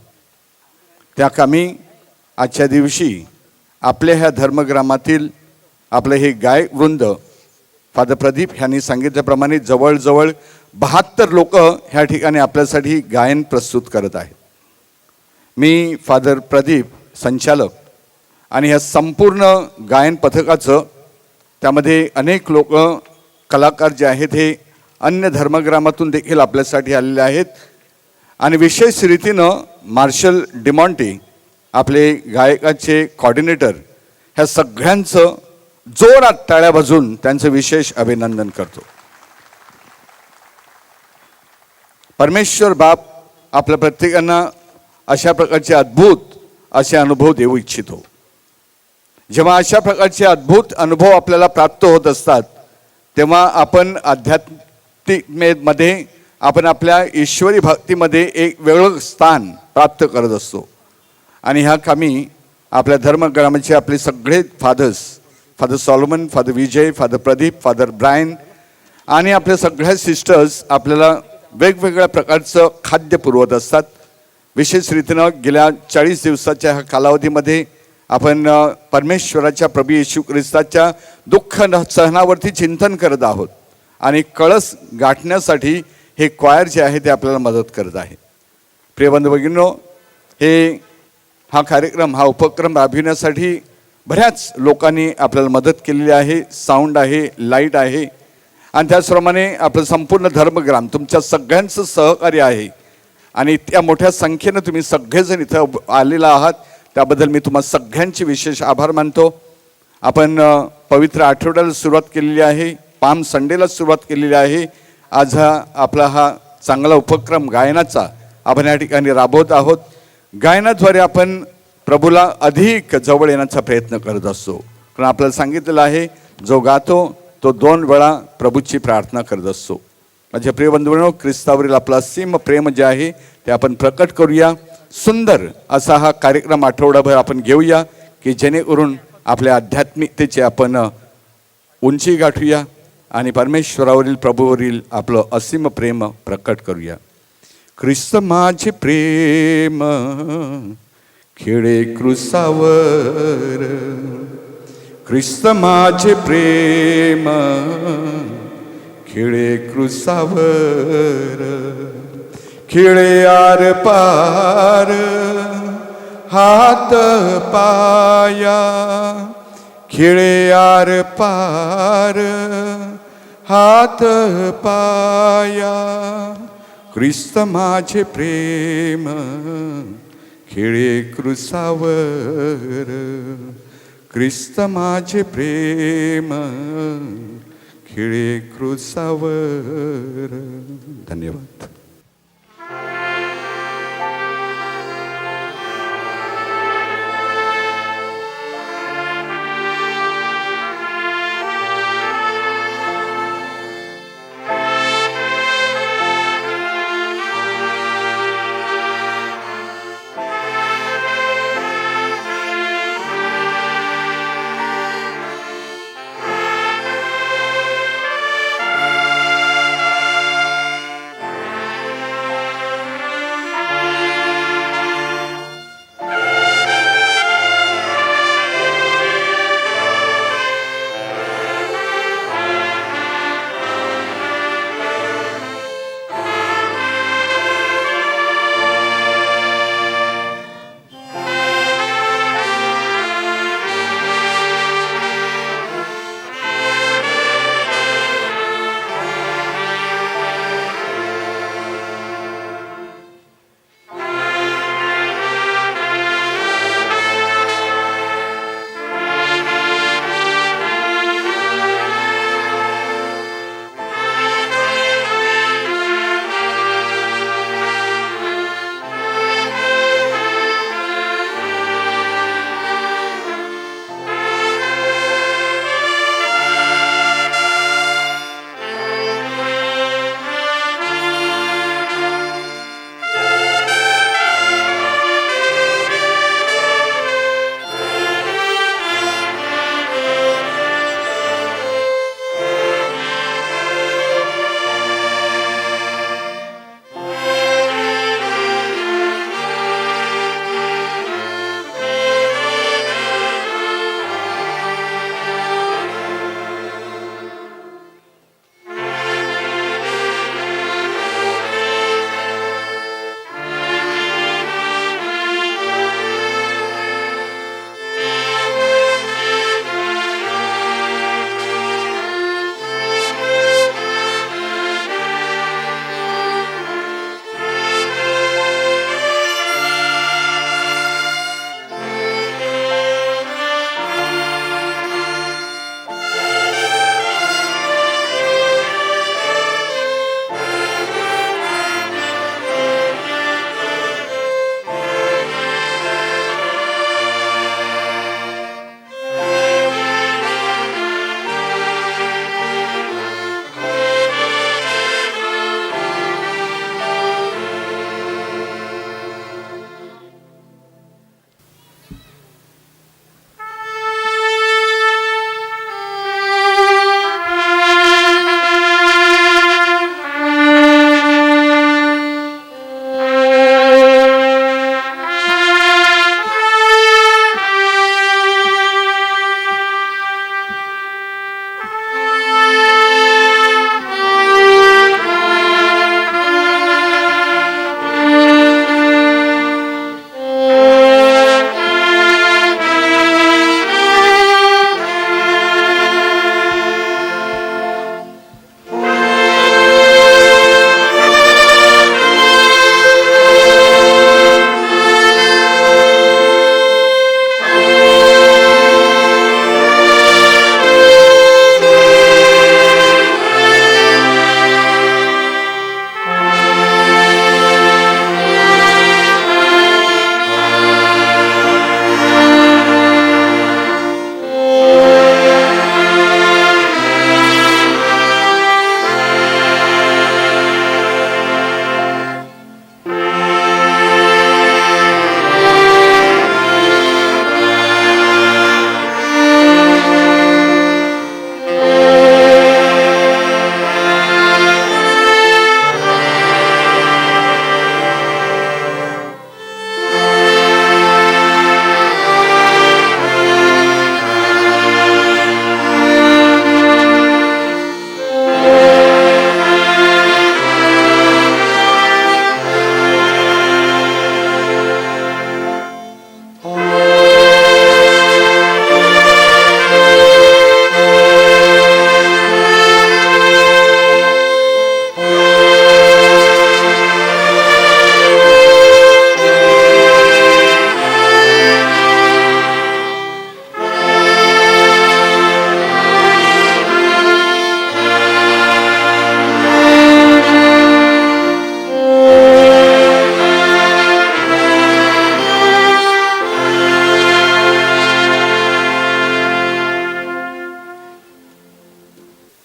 त्या कामी आजच्या दिवशी आपल्या ह्या धर्मग्रामातील आपलं हे गायक वृंद फादर प्रदीप यांनी सांगितल्याप्रमाणे जवळजवळ 72 लोक ह्या ठिकाणी आपल्यासाठी गायन प्रस्तुत करत आहेत. मी फादर प्रदीप संचालक आणि ह्या संपूर्ण गायन पथकाचं, त्यामध्ये अनेक लोक कलाकार जे आहेत हे अन्य धर्मग्रामातून देखील आपल्यासाठी आलेले आहेत आणि विशेष रीतीनं मार्शल डिमॉन्टी आपले गायकाचे कॉर्डिनेटर, ह्या सगळ्यांचं जोरात टाळ्या वाजवून त्यांचं विशेष अभिनंदन करतो. परमेश्वर बाप आपल्या प्रत्येकांना अशा प्रकारचे अद्भुत असे अनुभव देऊ इच्छितो. जेव्हा अशा प्रकारचे अद्भुत अनुभव आपल्याला प्राप्त होत असतात तेव्हा आपण आध्यात्मिकतेमध्ये आपण आपल्या ईश्वरी भक्तीमध्ये एक वेगळं स्थान प्राप्त करत असतो. आणि ह्या कामी आपल्या धर्मग्रामाचे आपले सगळे fathers, father Solomon, father Vijay, father Pradeep, father Brian आणि आपल्या सगळ्या सिस्टर्स आपल्याला वेगवेगळ्या प्रकारचं खाद्य पुरवत असतात. विशेष रीतीनं गेल्या 40 दिवसाच्या ह्या कालावधीमध्ये आपण परमेश्वराच्या प्रभू येशू ख्रिस्ताच्या दुःख सहनावरती चिंतन करत आहोत आणि कळस गाठण्यासाठी हे क्वायर जे आहे ते आपल्याला मदत करत आहे. प्रिय बंधू भगिनींनो, हा कार्यक्रम, हा उपक्रम राबविण्यासाठी बऱ्याच लोकांनी आपल्याला मदत केलेली आहे. साऊंड आहे, लाईट आहे आणि त्याचप्रमाणे आपलं संपूर्ण धर्मग्राम तुमच्या सगळ्यांचं सहकार्य आहे आणि त्या मोठ्या संख्येनं तुम्ही सगळेजण इथं आलेला आहात, त्याबद्दल मी तुम्हा सगळ्यांचे विशेष आभार मानतो. आपण पवित्र आठवड्याला सुरुवात केलेली आहे, पाम संडेला सुरुवात केलेली आहे. आज हा चांगला उपक्रम गायनाचा आपण या ठिकाणी राबवत आहोत. गायनाद्वारे आपण प्रभूला अधिक जवळ येण्याचा प्रयत्न करत असतो, कारण आपल्याला सांगितलेलं आहे जो गातो तो 2 वेळा प्रभूची प्रार्थना करत असतो. माझ्या प्रिय बंधूंनो, ख्रिस्तावरील आपला असीम प्रेम जे आहे ते आपण प्रकट करूया. सुंदर असा हा कार्यक्रम आठवडाभर आपण घेऊया की जेणेकरून आपल्या आध्यात्मिकतेचे आपण उंची गाठूया आणि परमेश्वरावरील प्रभूवरील आपलं असीम प्रेम प्रकट करूया. ख्रिस्त माझे प्रेम खेळे क्रूसावर, ख्रिस्त माझे प्रेम खेळे क्रूसावर, खिळे आर पार हात पाया, खेळे आर पार हात पाया, ख्रिस्त माझे प्रेम खेळे क्रुसावर, ख्रिस्त माझे प्रेम खेळे क्रुसावर. धन्यवाद.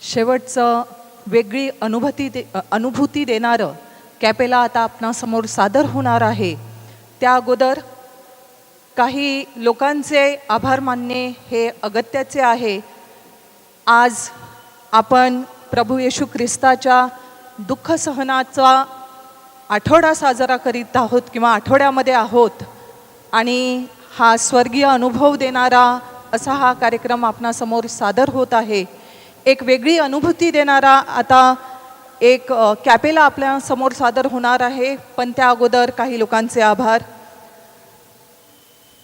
शेवटचं वेगळी अनुभूती देणारं कॅपेला आता आपणासमोर सादर होणार आहे. त्या अगोदर काही लोकांचे आभार मानणे हे अगत्याचे आहे. आज आपण प्रभू येशू ख्रिस्ताच्या दुःख सहनाचा आठवडा साजरा करीत आहोत किंवा आठवड्यामध्ये आहोत आणि हा स्वर्गीय अनुभव देणारा असा हा कार्यक्रम आपणासमोर सादर होत आहे. एक वेगळी अनुभूती देणारा आता एक कॅपेला आपल्यासमोर सादर होणार आहे. पण त्या अगोदर काही लोकांचे आभार.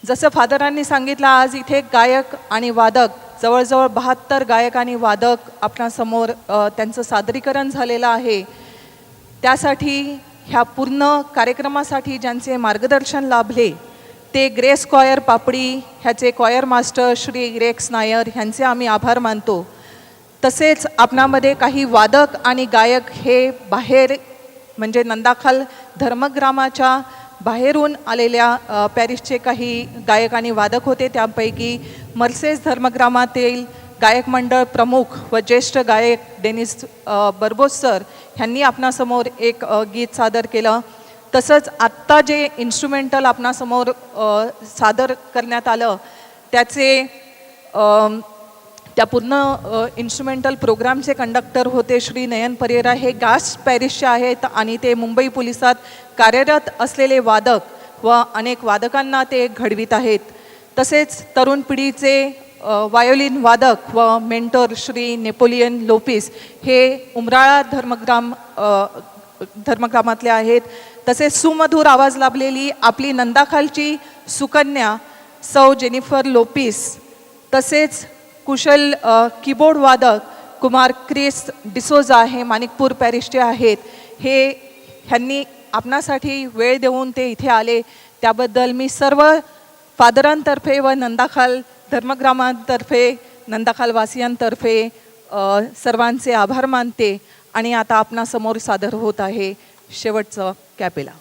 जसं फादरांनी सांगितलं, आज इथे गायक आणि वादक जवळजवळ 72 गायक आणि वादक आपणासमोर त्यांचं सादरीकरण झालेलं आहे. त्यासाठी ह्या पूर्ण कार्यक्रमासाठी ज्यांचे मार्गदर्शन लाभले ते ग्रेस कॉयर पापडी ह्याचे choir master Shri Rex Nair ह्यांचे आम्ही आभार मानतो. तसेच आपणामध्ये काही वादक आणि गायक हे बाहेर म्हणजे नंदाखाल धर्मग्रामाच्या बाहेरून आलेल्या पॅरिसचे काही गायक आणि वादक होते. त्यापैकी मर्सेस धर्मग्रामातील गायक मंडळ प्रमुख व ज्येष्ठ गायक डेनिस बर्बोस सर ह्यांनी आपणासमोर एक गीत सादर केलं. तसंच आत्ता जे इन्स्ट्रुमेंटल आपणासमोर सादर करण्यात आलं त्या पूर्ण इन्स्ट्रुमेंटल प्रोग्रामचे कंडक्टर होते श्री नयन परेरा. हे गास्ट पॅरिसचे आहेत आणि ते मुंबई पोलिसात कार्यरत असलेले वादक व अनेक वादकांना ते घडवीत आहेत. तसेच तरुण पिढीचे वायोलिन वादक व मेंटर श्री नेपोलियन लोपिस हे उमराळा धर्मग्रामातले आहेत. तसेच सुमधुर आवाज लाभलेली आपली नंदाखालची सुकन्या सौ जेनिफर लोपिस, तसेच कुशल कीबोर्ड वादक कुमार क्रिस डिसोजा हे माणिकपूर पॅरिसचे आहेत. ह्यांनी आपणासाठी वेळ देऊन ते इथे आले त्याबद्दल मी सर्व फादरांतर्फे व नंदाखाल धर्मग्रामांतर्फे नंदाखालवासियांतर्फे सर्वांचे आभार मानते. आणि आता आपणासमोर सादर होत आहे शेवटचं कॅपेला.